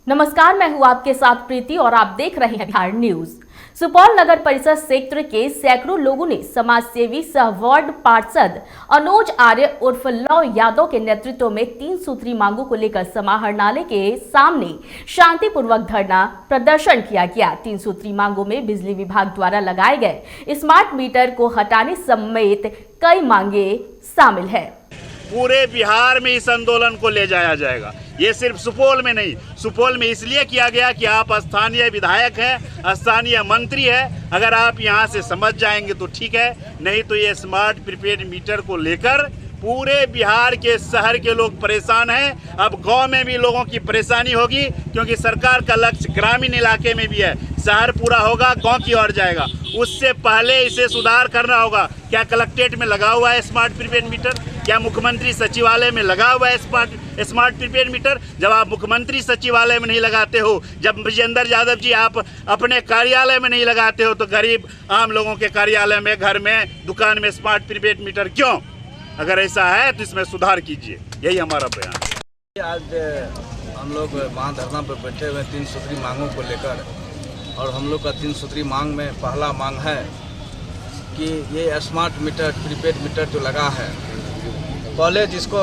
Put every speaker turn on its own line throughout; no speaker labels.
नमस्कार, मैं हूं आपके साथ प्रीति और आप देख रहे हैं बिहार न्यूज। सुपौल नगर परिषद क्षेत्र के सैकड़ों लोगों ने समाज सेवी सह वार्ड पार्षद अनुज आर्य उर्फ लौ यादव के नेतृत्व में 3 सूत्री मांगों को लेकर समाहरणालय के सामने शांतिपूर्वक धरना प्रदर्शन किया गया। 3 सूत्री मांगों में बिजली विभाग द्वारा लगाए गए स्मार्ट मीटर को हटाने समेत कई मांगे शामिल है।
पूरे बिहार में इस आंदोलन को ले जाया जाएगा। ये सिर्फ सुपौल में नहीं, सुपौल में इसलिए किया गया कि आप स्थानीय विधायक हैं, स्थानीय मंत्री हैं। अगर आप यहाँ से समझ जाएंगे तो ठीक है, नहीं तो ये स्मार्ट प्रीपेड मीटर को लेकर पूरे बिहार के शहर के लोग परेशान हैं। अब गांव में भी लोगों की परेशानी होगी, क्योंकि सरकार का लक्ष्य ग्रामीण इलाके में भी है। शहर पूरा होगा, गांव की ओर जाएगा। उससे पहले इसे सुधार करना होगा। क्या कलेक्ट्रेट में लगा हुआ है स्मार्ट प्रीपेड मीटर? क्या मुख्यमंत्री सचिवालय में लगा हुआ है स्मार्ट प्रीपेड मीटर? जब आप मुख्यमंत्री सचिवालय में नहीं लगाते हो, जब विजेंद्र यादव जी आप अपने कार्यालय में नहीं लगाते हो, तो गरीब आम लोगों के कार्यालय में, घर में, दुकान में स्मार्ट प्रीपेड मीटर क्यों? अगर ऐसा है तो इसमें सुधार कीजिए, यही हमारा बयान।
आज हम लोग वहाँ धरना पर बैठे हुए 3 सूत्री मांगों को लेकर, और हम लोग का 3 सूत्री मांग में पहला मांग है कि ये स्मार्ट मीटर प्रीपेड मीटर जो लगा है, पहले जिसको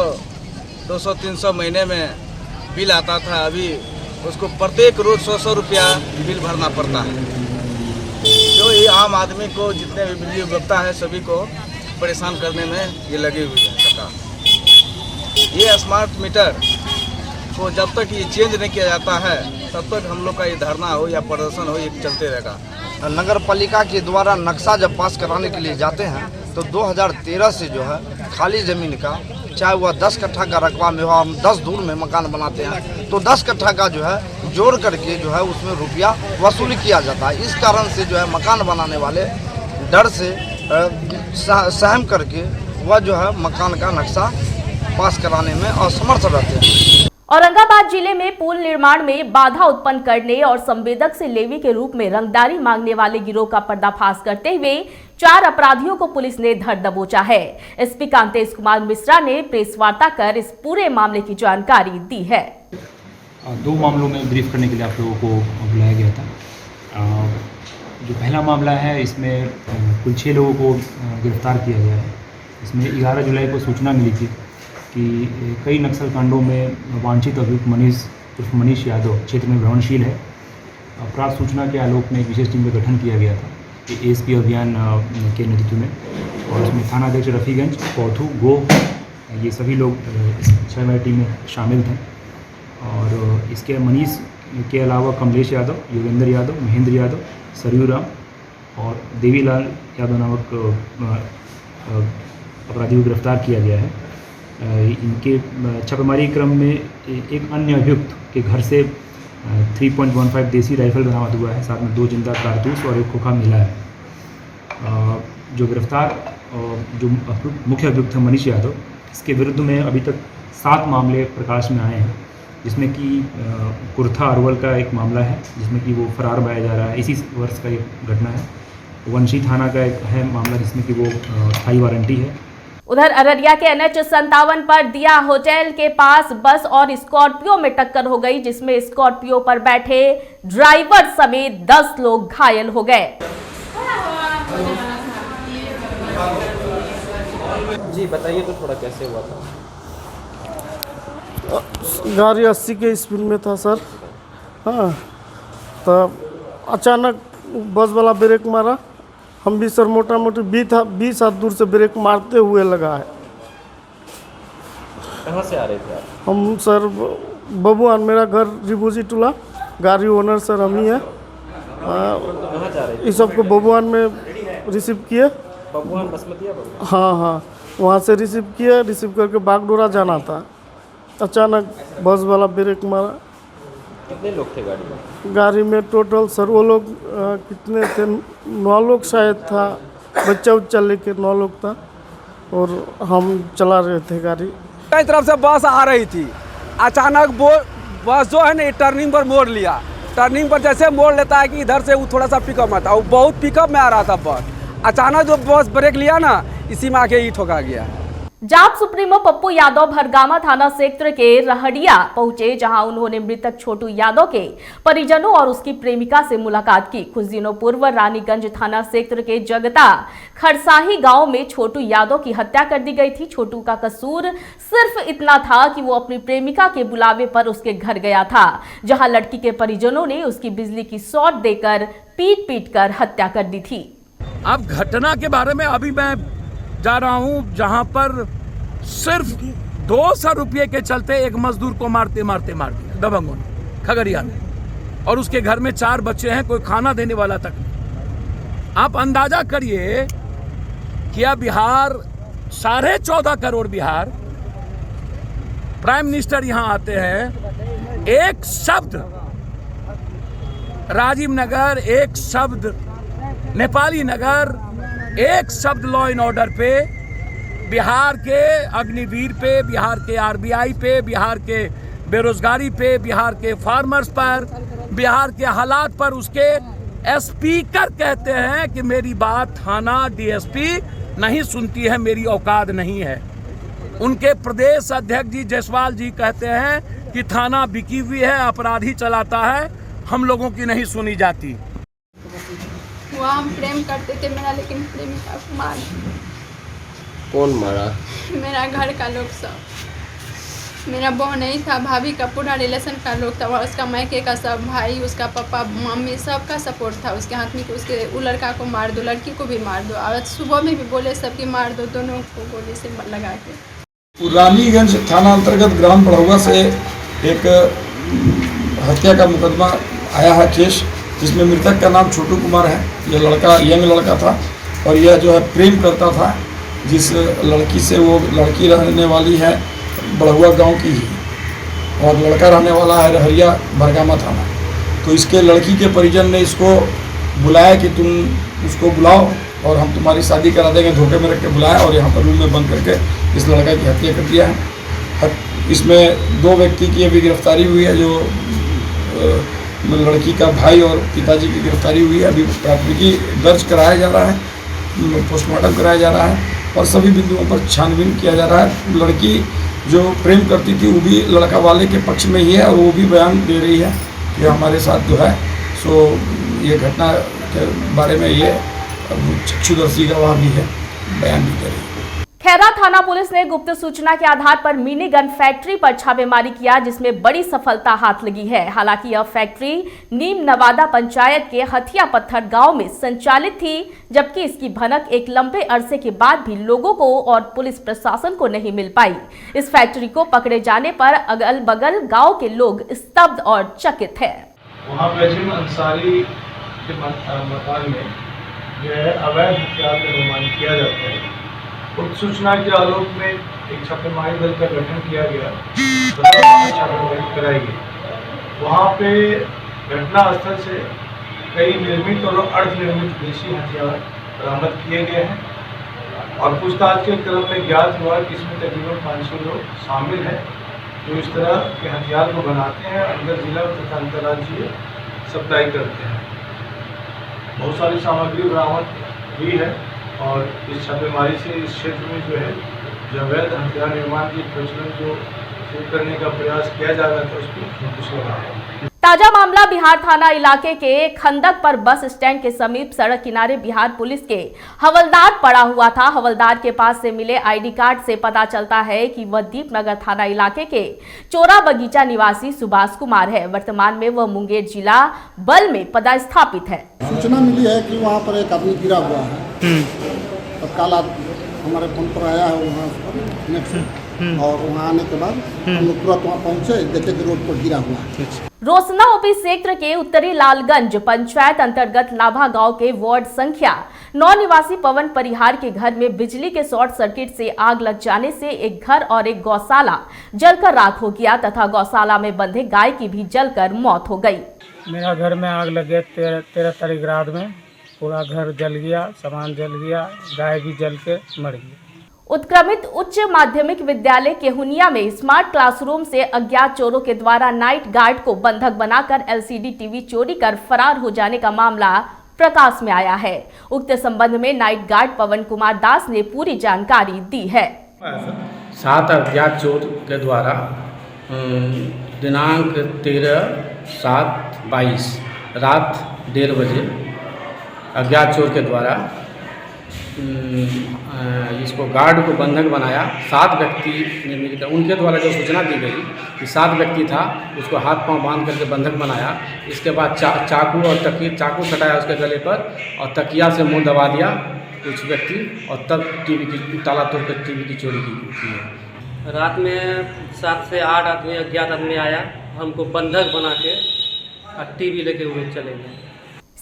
200-300 महीने में बिल आता था, अभी उसको प्रत्येक रोज 100 रुपया बिल भरना पड़ता है, जो ये आम आदमी को, जितने भी बिजली उपभोक्ता है, सभी को परेशान करने में ये लगी हुई है सरकार। ये स्मार्ट मीटर को जब तक ये चेंज नहीं किया जाता है, तब तक हम लोग का ये धरना हो या प्रदर्शन हो, ये चलते रहेगा।
नगर पालिका के द्वारा नक्शा जब पास कराने के लिए जाते हैं तो 2013 से जो है खाली ज़मीन का, चाहे वह 10 कट्ठा का रकबा में हो, हम 10 दूर में मकान बनाते हैं तो 10 कट्ठा का जो है जोड़ करके जो है उसमें रुपया वसूल किया जाता है। इस कारण से जो है मकान बनाने वाले डर से सहम करके वह जो है मकान का नक्शा पास कराने में असमर्थ रहते हैं।
औरंगाबाद जिले में पुल निर्माण में बाधा उत्पन्न करने और संवेदक से लेवी के रूप में रंगदारी मांगने वाले गिरोह का पर्दाफाश करते हुए 4 अपराधियों को पुलिस ने धर दबोचा है। एसपी कांतेश कुमार मिश्रा ने प्रेस वार्ता कर इस पूरे मामले की जानकारी दी है।
2 मामलों में ब्रीफ करने के लिए आप लोगों को बुलाया गया था। जो पहला मामला है, इसमें कुल 6 लोगों को गिरफ्तार किया गया है। इसमें 11 जुलाई को सूचना मिली थी कि कई नक्सल कांडों में वांछित अभियुक्त मनीष यादव क्षेत्र में भ्रमणशील है। प्राप्त सूचना के आलोक में एक विशेष टीम का गठन किया गया था एएसपी अभियान के नेतृत्व में, और इसमें थानाध्यक्ष रफीगंज, पौथू, गो, ये सभी लोग इस 6 वाली टीम में शामिल थे। और इसके मनीष के अलावा कमलेश यादव, योगेंद्र यादव, महेंद्र यादव, सरयू राम और देवीलाल यादव नामक अपराधी को गिरफ्तार किया गया है। इनके छापेमारी क्रम में एक अन्य अभियुक्त के घर से 3.15 देसी राइफल बरामद हुआ है, साथ में 2 जिंदा कारतूस और एक खोखा मिला है। जो गिरफ्तार जो मुख्य अभियुक्त है मनीष यादव, इसके विरुद्ध में अभी तक 7 मामले प्रकाश में आए हैं, जिसमें कि कुर्था अरवल का एक मामला है जिसमें कि वो फरार पाया जा रहा है। इसी वर्ष का एक घटना है। वंशी थाना का एक है मामला जिसमें कि वो स्थायी वारंटी है।
उधर अररिया के NH 57 पर दिया होटल के पास बस और स्कॉर्पियो में टक्कर हो गई, जिसमें स्कॉर्पियो पर बैठे ड्राइवर समेत 10 लोग घायल हो गए।
जी बताइए तो थोड़ा कैसे हुआ था?
गाड़ी 80 के स्पीड में था सर। हाँ, तो अचानक बस वाला ब्रेक मारा। हम भी सर मोटा मोटी 20 हाथ दूर से ब्रेक मारते हुए लगा है।
कहाँ से आ रहे थे आप?
हम सर बबुआन, मेरा घर रिबूजी टोला, गाड़ी ओनर सर हम ही है।
कहाँ जा रहे थे?
इस सबको बबुआन में रिसीव किए।
बबुआन बसमतिया बबुआन?
हाँ, वहाँ से रिसीव किया। रिसीव करके बागडोरा जाना था। अचानक बस वाला ब्रेक मारा।
कितने लोग थे गाड़ी में?
गाड़ी में टोटल सर वो लोग कितने थे, 9 लोग शायद था, बच्चा उच्चा लेके 9 लोग था, और हम चला रहे थे गाड़ी।
कई तरफ से बस आ रही थी। अचानक वो बस जो है ना टर्निंग पर मोड़ लिया। टर्निंग पर जैसे मोड़ लेता है कि इधर से वो थोड़ा सा पिकअप आता है, वो बहुत पिकअप में आ रहा था बस। अचानक जो बस ब्रेक लिया ना, इसी में आके ही ठोका गया।
जाप सुप्रीमो पप्पू यादव भरगामा थाना क्षेत्र के रहड़िया पहुंचे, जहां उन्होंने मृतक छोटू यादव के परिजनों और उसकी प्रेमिका से मुलाकात की। कुछ दिनों पूर्व रानीगंज थाना क्षेत्र के जगता खरसाही गांव में छोटू यादव की हत्या कर दी गई थी। छोटू का कसूर सिर्फ इतना था कि वो अपनी प्रेमिका के बुलावे पर उसके घर गया था, जहां लड़की के परिजनों ने उसकी बिजली की शॉट देकर पीट कर हत्या कर दी थी।
अब घटना के बारे में अभी मैं जा रहा हूं, जहां पर सिर्फ 200 रुपये के चलते एक मजदूर को मारते मार दिया दबंगों ने खगड़िया में, और उसके घर में 4 बच्चे हैं, कोई खाना देने वाला तक नहीं। आप अंदाजा करिए क्या बिहार 14.5 करोड़ बिहार प्राइम मिनिस्टर यहां आते हैं, एक शब्द राजीव नगर, एक शब्द नेपाली नगर, एक शब्द लॉ एंड ऑर्डर पे, बिहार के अग्निवीर पे, बिहार के आरबीआई पे, बिहार के बेरोजगारी पे, बिहार के फार्मर्स पर, बिहार के हालात पर उसके स्पीकर कहते हैं कि मेरी बात थाना डीएसपी नहीं सुनती है, मेरी औकात नहीं है। उनके प्रदेश अध्यक्ष जी जायसवाल जी कहते हैं कि थाना बिकी हुई है, अपराधी चलाता है, हम लोगों की नहीं सुनी जाती।
वहाँ हम प्रेम करते थे मेरा, लेकिन प्रेमिका को मार।
कौन मारा?
मेरा घर का लोग सब, मेरा बहू नहीं था, भाभी का पूरा रिलेशन का लोग था, उसका मायके का सब भाई, उसका पापा मम्मी सबका सपोर्ट था उसके हाथ में कि उसके वो लड़का को मार दो, लड़की को भी मार दो। आज सुबह में भी बोले सबकी मार दो, दोनों को गोली से लगा के।
रानीगंज थाना अंतर्गत ग्राम बढ़ौआ से एक हत्या का मुकदमा आया है केस, जिसमें मृतक का नाम छोटू कुमार है। यह लड़का यंग लड़का था और यह जो है प्रेम करता था जिस लड़की से। वो लड़की रहने वाली है बढ़ौआ गांव की ही और लड़का रहने वाला है रहरिया भरगामा थाना। तो इसके लड़की के परिजन ने इसको बुलाया कि तुम उसको बुलाओ और हम तुम्हारी शादी करा देंगे, धोखे में रख के बुलाया और यहाँ पर रूम में बंद करके इस लड़का की हत्या कर दिया है। इसमें 2 व्यक्ति की अभी गिरफ्तारी हुई है, जो लड़की का भाई और पिताजी की गिरफ्तारी हुई है। अभी प्राथमिकी दर्ज कराया जा रहा है, पोस्टमार्टम कराया जा रहा है और सभी बिंदुओं पर छानबीन किया जा रहा है। लड़की जो प्रेम करती थी वो भी लड़का वाले के पक्ष में ही है और वो भी बयान दे रही है कि हमारे साथ जो है सो ये घटना के बारे में ये चक्षुदर्शी गवाह भी है, बयान भी दे रही है।
खैरा थाना पुलिस ने गुप्त सूचना के आधार पर मिनी गन फैक्ट्री पर छापेमारी किया, जिसमें बड़ी सफलता हाथ लगी है। हालांकि यह फैक्ट्री नीम नवादा पंचायत के हथिया पत्थर गांव में संचालित थी, जबकि इसकी भनक एक लंबे अरसे के बाद भी लोगों को और पुलिस प्रशासन को नहीं मिल पाई। इस फैक्ट्री को पकड़े जाने पर अगल बगल गाँव के लोग स्तब्ध और चकित है।
वहाँ अंसारी के मकान में जो है अवैध हथियार का निर्माण किया जाता है। उक्त सूचना के आलोक में एक छापेमारी दल का गठन किया गया, छापेमारी कराई गई। वहाँ पे घटना स्थल से कई निर्मित और अर्धनिर्मित देशी हथियार बरामद किए गए हैं और पूछताछ के क्रम में ज्ञात हुआ कि इसमें तकरीबन 500 लोग शामिल हैं जो इस तरह के हथियार को बनाते हैं, अंदर जिला तथा अंतर्राज्यीय सप्लाई करते हैं। बहुत सारी सामग्री बरामद हुई है और इस छापेमारी से इस क्षेत्र में जो है जो अवैध हथियार निर्माण की प्रचलन जो शुरू करने का प्रयास किया जा रहा था उसको अंकुश लगा है।
ताजा मामला बिहार थाना इलाके के खंदक पर बस स्टैंड के समीप सड़क किनारे बिहार पुलिस के हवलदार पड़ा हुआ था। हवलदार के पास से मिले आईडी कार्ड से पता चलता है कि वह दीपनगर थाना इलाके के चोरा बगीचा निवासी सुभाष कुमार है। वर्तमान में वह मुंगेर जिला बल में पदस्थापित है।
सूचना मिली है कि वहाँ पर एक आदमी गिरा हुआ है और काला हमारे फोन पर आया है वहाँ और वहाँ आने के बाद हम लोग तुरंत वहाँ पहुँचे, देखे कि रोड पर गिरा हुआ है।
रोसना ओपी क्षेत्र के उत्तरी लालगंज पंचायत अंतर्गत लाभा गांव के वार्ड संख्या 9 निवासी पवन परिहार के घर में बिजली के शॉर्ट सर्किट से आग लग जाने से एक घर और एक गौशाला जलकर राख हो गया तथा गौशाला में बंधे गाय की भी जलकर मौत हो गई।
मेरा घर में आग लगे 13 तारीख रात में, पूरा घर जल गया, सामान जल गया, गाय भी जल के मर गई।
उत्क्रमित उच्च माध्यमिक विद्यालय केहुनिया में स्मार्ट क्लासरूम से अज्ञात चोरों के द्वारा नाइट गार्ड को बंधक बनाकर एलसीडी टीवी चोरी कर फरार हो जाने का मामला प्रकाश में आया है। उक्त संबंध में नाइट गार्ड पवन कुमार दास ने पूरी जानकारी दी है।
7 अज्ञात चोर के द्वारा दिनांक 13/7/22 रात 1:30 बजे अज्ञात चोर के द्वारा इसको गार्ड को बंधक बनाया। 7 व्यक्ति ने मिलकर, उनके द्वारा जो सूचना दी गई कि 7 व्यक्ति था, उसको हाथ पांव बांध करके बंधक बनाया। इसके बाद चाकू और चाकू सटाया उसके गले पर और तकिया से मुंह दबा दिया कुछ व्यक्ति, और तब टीवी की ताला तोड़कर टीवी की चोरी की है।
रात में 7 से 8 आदमी अज्ञात आदमी आया, हमको बंधक बना के और टीवी लेके वो चले गए।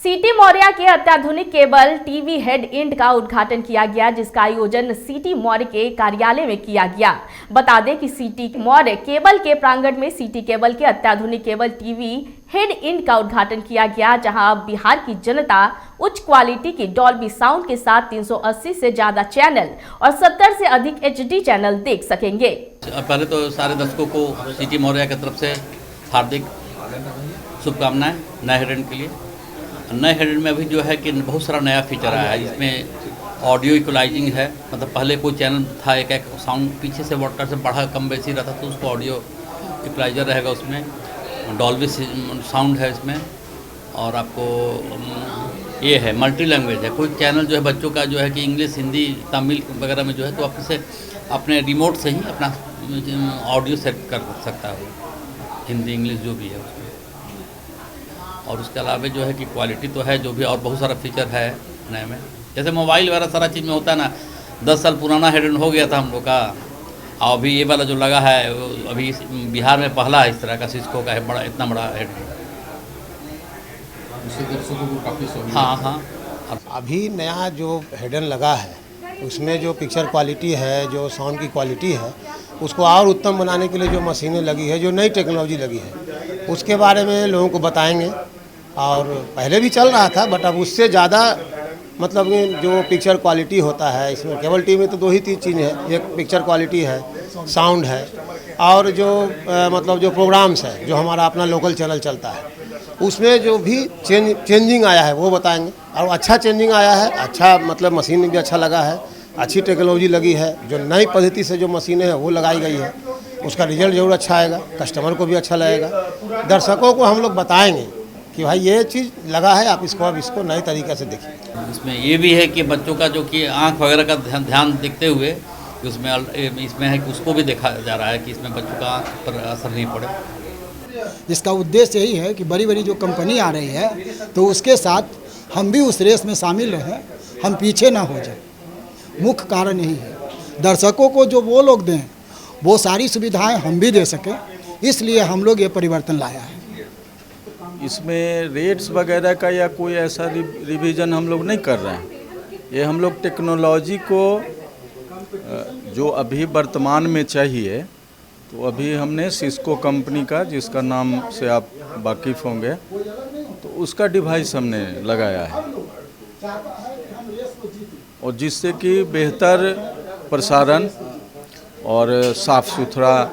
सिटी मौर्या के अत्याधुनिक केबल टीवी हेड एंड का उद्घाटन किया गया, जिसका आयोजन सिटी मौर्य के कार्यालय में किया गया। बता दें कि सिटी मौर्य केबल के प्रांगण में सिटी केबल के अत्याधुनिक केबल टीवी हेड एंड का उद्घाटन किया गया, जहां अब बिहार की जनता उच्च क्वालिटी की डॉल्बी साउंड के साथ 380 से ज्यादा चैनल और 70 से अधिक HD चैनल देख सकेंगे।
पहले तो सारे दर्शकों को सिटी मौर्या की तरफ से हार्दिक शुभकामनाएं नए हेड एंड के लिए। नए हेड एंड में अभी जो है कि बहुत सारा नया फीचर आया है। इसमें ऑडियो इक्वलाइजिंग है, मतलब पहले कोई चैनल था एक साउंड पीछे से ब्रॉडकास्ट से बढ़ा कम बेसी रहता, तो उसको ऑडियो इक्वलाइजर रहेगा उसमें। डॉल्बी साउंड है इसमें, और आपको ये है मल्टी लैंग्वेज है। कोई चैनल जो है बच्चों का जो है कि इंग्लिश, हिंदी, तमिल वगैरह में जो है, तो आप इसे अपने रिमोट से ही अपना ऑडियो सेट कर सकता है, हिंदी इंग्लिश जो भी है उसमें। और उसके अलावा जो है कि क्वालिटी तो है जो भी, और बहुत सारा फीचर है नए में। जैसे मोबाइल वगैरह सारा चीज़ में होता है ना, 10 साल पुराना हेड एंड हो गया था हम लोग का, और अभी ये वाला जो लगा है अभी बिहार में पहला है इस तरह का सिस्को का है, बड़ा इतना बड़ा हेड एंड। हाँ,
अभी नया जो हेड एंड लगा है उसमें जो पिक्चर क्वालिटी है, जो साउंड की क्वालिटी है, उसको और उत्तम बनाने के लिए जो मशीनें लगी है, जो नई टेक्नोलॉजी लगी है, उसके बारे में लोगों को बताएंगे। और पहले भी चल रहा था, बट अब उससे ज़्यादा मतलब जो पिक्चर क्वालिटी होता है इसमें, केबल टीवी में तो 2 ही चीज़ें हैं, एक पिक्चर क्वालिटी है, साउंड है, और जो मतलब जो प्रोग्राम्स है, जो हमारा अपना लोकल चैनल चलता है, उसमें जो भी चेंजिंग आया है वो बताएंगे। और अच्छा चेंजिंग आया है, अच्छा मतलब मशीन भी अच्छा लगा है, अच्छी टेक्नोलॉजी लगी है, जो नई पद्धति से जो मशीनें हैं वो लगाई गई है, उसका रिजल्ट जरूर अच्छा आएगा, कस्टमर को भी अच्छा लगेगा। दर्शकों को हम लोग बताएंगे कि भाई ये चीज़ लगा है, आप इसको अब इसको नए तरीके से देखिए।
इसमें ये भी है कि बच्चों का जो कि आँख वगैरह का ध्यान देखते हुए उसमें है कि उसको भी देखा जा रहा है कि इसमें बच्चों का आँख पर असर नहीं पड़े।
इसका उद्देश्य यही है कि बड़ी बड़ी जो कंपनी आ रही है तो उसके साथ हम भी उस रेस में शामिल रहें, हम पीछे ना हो जाए। मुख्य कारण यही है, दर्शकों को जो वो लोग दें वो सारी सुविधाएं हम भी दे सकें, इसलिए हम लोग ये परिवर्तन लाया है।
इसमें रेट्स वगैरह का या कोई ऐसा रिवीजन हम लोग नहीं कर रहे हैं। ये हम लोग टेक्नोलॉजी को जो अभी वर्तमान में चाहिए, तो अभी हमने सिस्को कंपनी का, जिसका नाम से आप वाकिफ़ होंगे, तो उसका डिवाइस हमने लगाया है, और जिससे कि बेहतर प्रसारण और साफ़ सुथरा,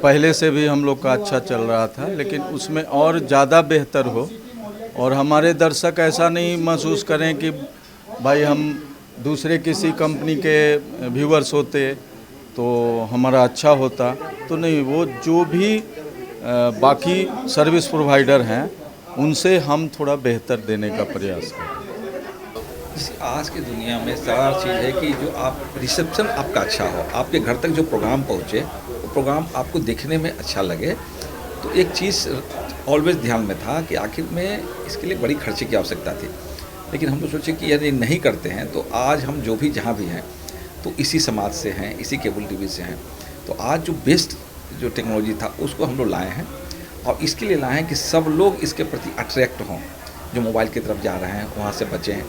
पहले से भी हम लोग का अच्छा चल रहा था, लेकिन उसमें और ज़्यादा बेहतर हो, और हमारे दर्शक ऐसा नहीं महसूस करें कि भाई हम दूसरे किसी कंपनी के व्यूअर्स होते तो हमारा अच्छा होता, तो नहीं, वो जो भी बाकी सर्विस प्रोवाइडर हैं उनसे हम थोड़ा बेहतर देने का प्रयास करें।
आज की दुनिया में सारा चीज़ है कि जो आप रिसेप्शन आपका अच्छा हो, आपके घर तक जो प्रोग्राम पहुँचे, वो प्रोग्राम आपको देखने में अच्छा लगे। तो एक चीज़ ऑलवेज ध्यान में था कि आखिर में इसके लिए बड़ी खर्चे की आवश्यकता थी, लेकिन हम लोग सोचे कि यदि नहीं करते हैं तो आज हम जो भी जहाँ भी हैं तो इसी समाज से हैं, इसी केबल टीवी से हैं। तो आज जो बेस्ट जो टेक्नोलॉजी था उसको हम लोग लाए हैं, और इसके लिए लाए हैं कि सब लोग इसके प्रति अट्रैक्ट हों। जो मोबाइल की तरफ जा रहे हैं वहाँ से बचें,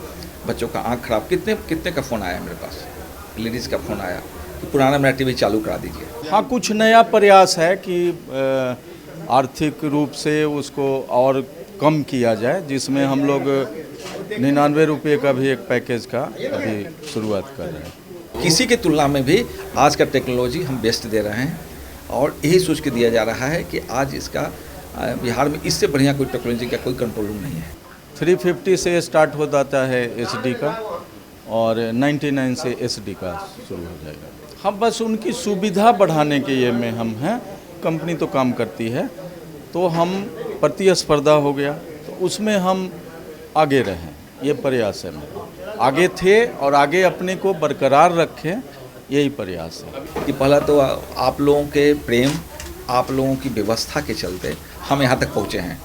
बच्चों का आँख खराब। कितने का फ़ोन आया मेरे पास, लेडीज़ का फ़ोन आया कि पुराना मेरा टीवी चालू करा दीजिए।
हाँ, कुछ नया प्रयास है कि आर्थिक रूप से उसको और कम किया जाए, जिसमें हम लोग 99 रुपये का भी एक पैकेज का अभी शुरुआत कर रहे हैं।
किसी की तुलना में भी आज का टेक्नोलॉजी हम बेस्ट दे रहे हैं, और यही सोच के दिया जा रहा है कि आज इसका बिहार में इससे बढ़िया कोई टेक्नोलॉजी का कोई कंट्रोल रूम नहीं है।
350 से स्टार्ट हो जाता है HD का, और 99 से SD का शुरू हो जाएगा। हम बस उनकी सुविधा बढ़ाने के ये में हम हैं। कंपनी तो काम करती है, तो हम प्रतिस्पर्धा हो गया तो उसमें हम आगे रहें, ये प्रयास है मेरा। आगे थे और आगे अपने को बरकरार रखें, यही प्रयास है।
कि पहला तो आप लोगों के प्रेम, आप लोगों की व्यवस्था के चलते हम यहाँ तक पहुँचे हैं।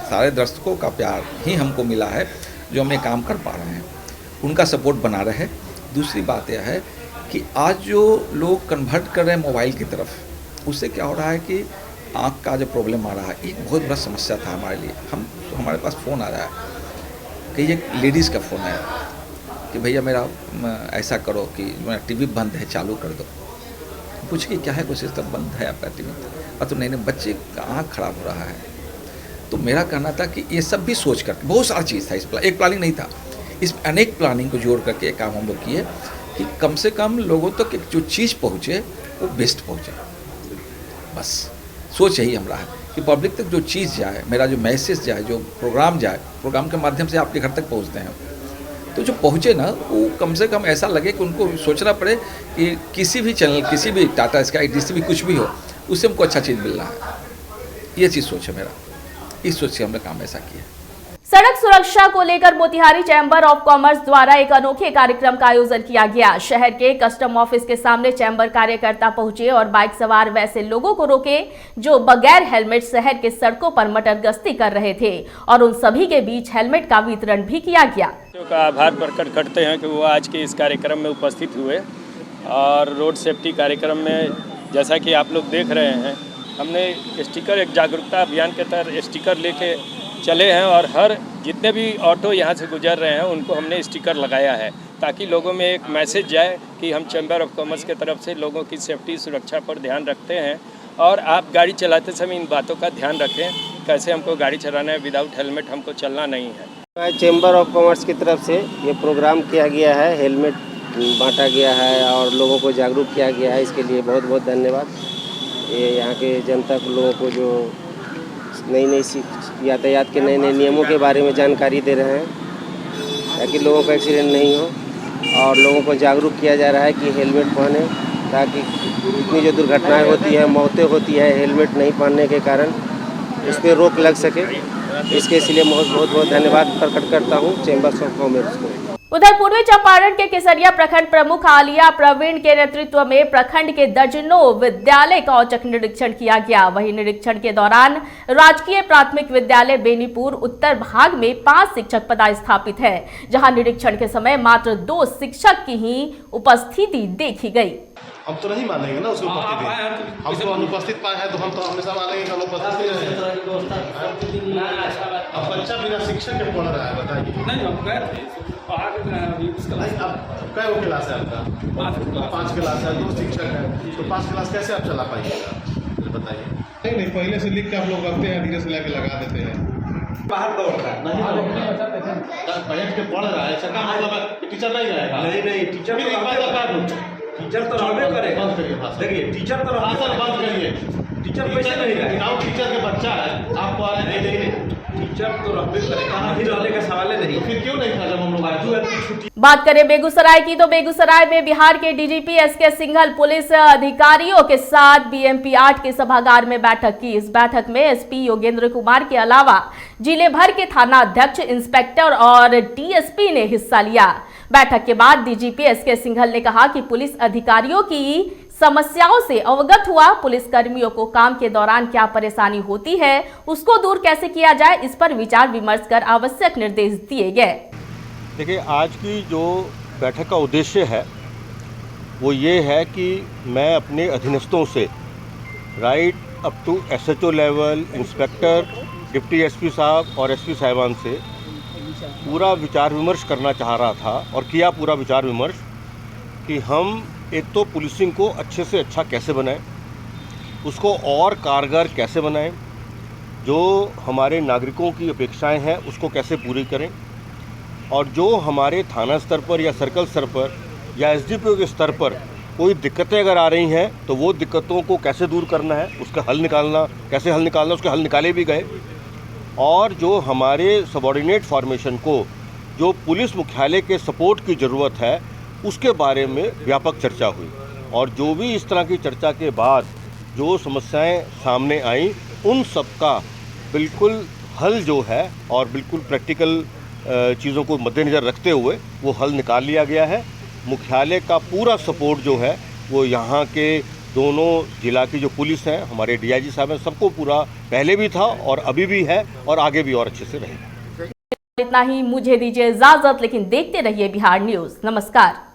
सारे दर्शकों का प्यार ही हमको मिला है जो हम ये काम कर पा रहे हैं, उनका सपोर्ट बना रहे। दूसरी बात यह है कि आज जो लोग कन्वर्ट कर रहे हैं मोबाइल की तरफ, उससे क्या हो रहा है कि आँख का जो प्रॉब्लम आ रहा है, एक बहुत बड़ा समस्या था हमारे लिए। हमारे पास फ़ोन आ रहा है कि ये लेडीज़ का फ़ोन है कि भैया मेरा ऐसा करो कि मेरा टीवी बंद है, चालू कर दो। पूछ के क्या है, कुछ सिस्टम बंद है आपका टीवी? और तो नहीं, बच्चे का आँख खराब हो रहा है। तो मेरा कहना था कि ये सब भी सोच करके, बहुत सारा चीज़ था इस एक प्लानिंग नहीं था, इस अनेक प्लानिंग को जोड़ करके एक काम हम लोग किए कि कम से कम लोगों तक तो जो चीज़ पहुँचे वो बेस्ट पहुँचे। बस सोच यही हमारा है कि पब्लिक तक जो चीज़ जाए, मेरा जो मैसेज जाए, जो प्रोग्राम जाए, प्रोग्राम के माध्यम से आपके घर तक पहुँचते हैं, तो जो पहुँचे ना वो कम से कम ऐसा लगे कि उनको सोचना पड़े कि किसी भी चैनल, किसी भी टाटा स्काई, डिश भी कुछ भी हो, उससे हमको अच्छा चीज़ मिल रहा है। ये चीज़ सोच है मेरा, इस सोच से हमने काम ऐसा किया।
सड़क सुरक्षा को लेकर मोतिहारी चैम्बर ऑफ कॉमर्स द्वारा एक अनोखे कार्यक्रम का आयोजन किया गया। शहर के कस्टम ऑफिस के सामने चैम्बर कार्यकर्ता पहुंचे और बाइक सवार वैसे लोगों को रोके जो बगैर हेलमेट शहर के सड़कों पर मटर गश्ती कर रहे थे और उन सभी के बीच हेलमेट का वितरण भी किया गया।
का आभार प्रकट करते हैं कि वो आज के इस कार्यक्रम में उपस्थित हुए और रोड सेफ्टी कार्यक्रम में जैसा कि आप लोग देख रहे हैं, हमने स्टिकर, एक जागरूकता अभियान के तहत स्टिकर लेके चले हैं और हर जितने भी ऑटो यहाँ से गुजर रहे हैं उनको हमने स्टिकर लगाया है ताकि लोगों में एक मैसेज जाए कि हम चैम्बर ऑफ कॉमर्स के तरफ से लोगों की सेफ्टी सुरक्षा पर ध्यान रखते हैं और आप गाड़ी चलाते समय इन बातों का ध्यान रखें, कैसे हमको गाड़ी चलाना है, विदाउट हेलमेट हमको चलना नहीं है।
चैम्बर ऑफ कॉमर्स की तरफ से ये प्रोग्राम किया गया है, हेलमेट बांटा गया है और लोगों को जागरूक किया गया है, इसके लिए बहुत बहुत धन्यवाद। ये यहाँ के जनता को, लोगों को जो नई यातायात के नए नियमों के बारे में जानकारी दे रहे हैं ताकि लोगों का एक्सीडेंट नहीं हो और लोगों को जागरूक किया जा रहा है कि हेलमेट पहने ताकि इतनी जो दुर्घटनाएं होती है, मौतें होती है हेलमेट नहीं पहनने के कारण, इस पर रोक लग सके। इसके इसलिए बहुत बहुत धन्यवाद प्रकट करता हूँ चैम्बर ऑफ कॉमर्स को।
उधर पूर्वी चंपारण के केसरिया प्रखंड प्रमुख आलिया प्रवीण के नेतृत्व में प्रखंड के दर्जनों विद्यालय का औचक निरीक्षण किया गया। वहीं निरीक्षण के दौरान राजकीय प्राथमिक विद्यालय बेनीपुर उत्तर भाग में 5 शिक्षक पदस्थापित है, जहां निरीक्षण के समय मात्र 2 शिक्षक की ही उपस्थिति देखी गई।
हम तो नहीं मानेंगे ना उसको उपस्थिति, हम तो अनुपस्थित पाए हैं तो हम तो हमेशा मानेंगे कि अनुपस्थित नहीं। अब बच्चा बिना शिक्षक के पढ़ रहा है, बताइए। नहीं, अब कै वो क्लास है आपका? 5 क्लास है, 2 शिक्षक है, तो 5 क्लास कैसे आप चला पाइएगा, बताइए। नहीं, पहले से लिख के आप लोग रखते हैं, धीरे से लेके लगा देते हैं। बाहर दौड़ता है, बैठ के पढ़ रहा है, ऐसा का मतलब टीचर नहीं रहेगा? नहीं, टीचर तो रहबे करेगा। देखिए टीचर तो बंद करिए, टीचर पैसे नहीं रहेगा, टीचर के बच्चा है, आपको आ रहे नहीं, टीचर तो रहबे करेगा, फिर रहने का सवाल नहीं। फिर क्यों नहीं था जब हम लोग आए?
बात करें बेगूसराय की, तो बेगूसराय में बिहार के डीजीपी एसके सिंघल पुलिस अधिकारियों के साथ बीएमपी 8 के सभागार में बैठक की। इस बैठक में एसपी योगेंद्र कुमार के अलावा जिले भर के थाना अध्यक्ष, इंस्पेक्टर और डीएसपी ने हिस्सा लिया। बैठक के बाद डीजीपी एसके सिंघल ने कहा कि पुलिस अधिकारियों की समस्याओं से अवगत हुआ, पुलिस कर्मियों को काम के दौरान क्या परेशानी होती है उसको दूर कैसे किया जाए, इस पर विचार विमर्श कर आवश्यक निर्देश दिए गए।
देखिए, आज की जो बैठक का उद्देश्य है वो ये है कि मैं अपने अधीनस्थों से right up to SHO level, inspector, deputy SP साहब और एसपी साहिबान से पूरा विचार विमर्श करना चाह रहा था और किया पूरा विचार विमर्श कि हम एक तो पुलिसिंग को अच्छे से अच्छा कैसे बनाएं, उसको और कारगर कैसे बनाएं, जो हमारे नागरिकों की अपेक्षाएं हैं उसको कैसे पूरी करें, और जो हमारे थाना स्तर पर या सर्कल स्तर पर या एसडीपीओ के स्तर पर कोई दिक्कतें अगर आ रही हैं तो वो दिक्कतों को कैसे दूर करना है, उसका हल निकालना, कैसे हल निकालना, उसके हल निकाले भी गए। और जो हमारे सबऑर्डिनेट फॉर्मेशन को जो पुलिस मुख्यालय के सपोर्ट की ज़रूरत है उसके बारे में व्यापक चर्चा हुई। और जो भी इस तरह की चर्चा के बाद जो समस्याएं सामने आई उन सब का बिल्कुल हल जो है और बिल्कुल प्रैक्टिकल चीज़ों को मद्देनज़र रखते हुए वो हल निकाल लिया गया है। मुख्यालय का पूरा सपोर्ट जो है वो यहाँ के दोनों जिला की जो पुलिस हैं, हमारे डीआईजी साहब हैं, सबको पूरा पहले भी था और अभी भी है और आगे भी और अच्छे से रहेगा।
इतना ही, मुझे दीजिए इजाजत, लेकिन देखते रहिए बिहार न्यूज़। नमस्कार।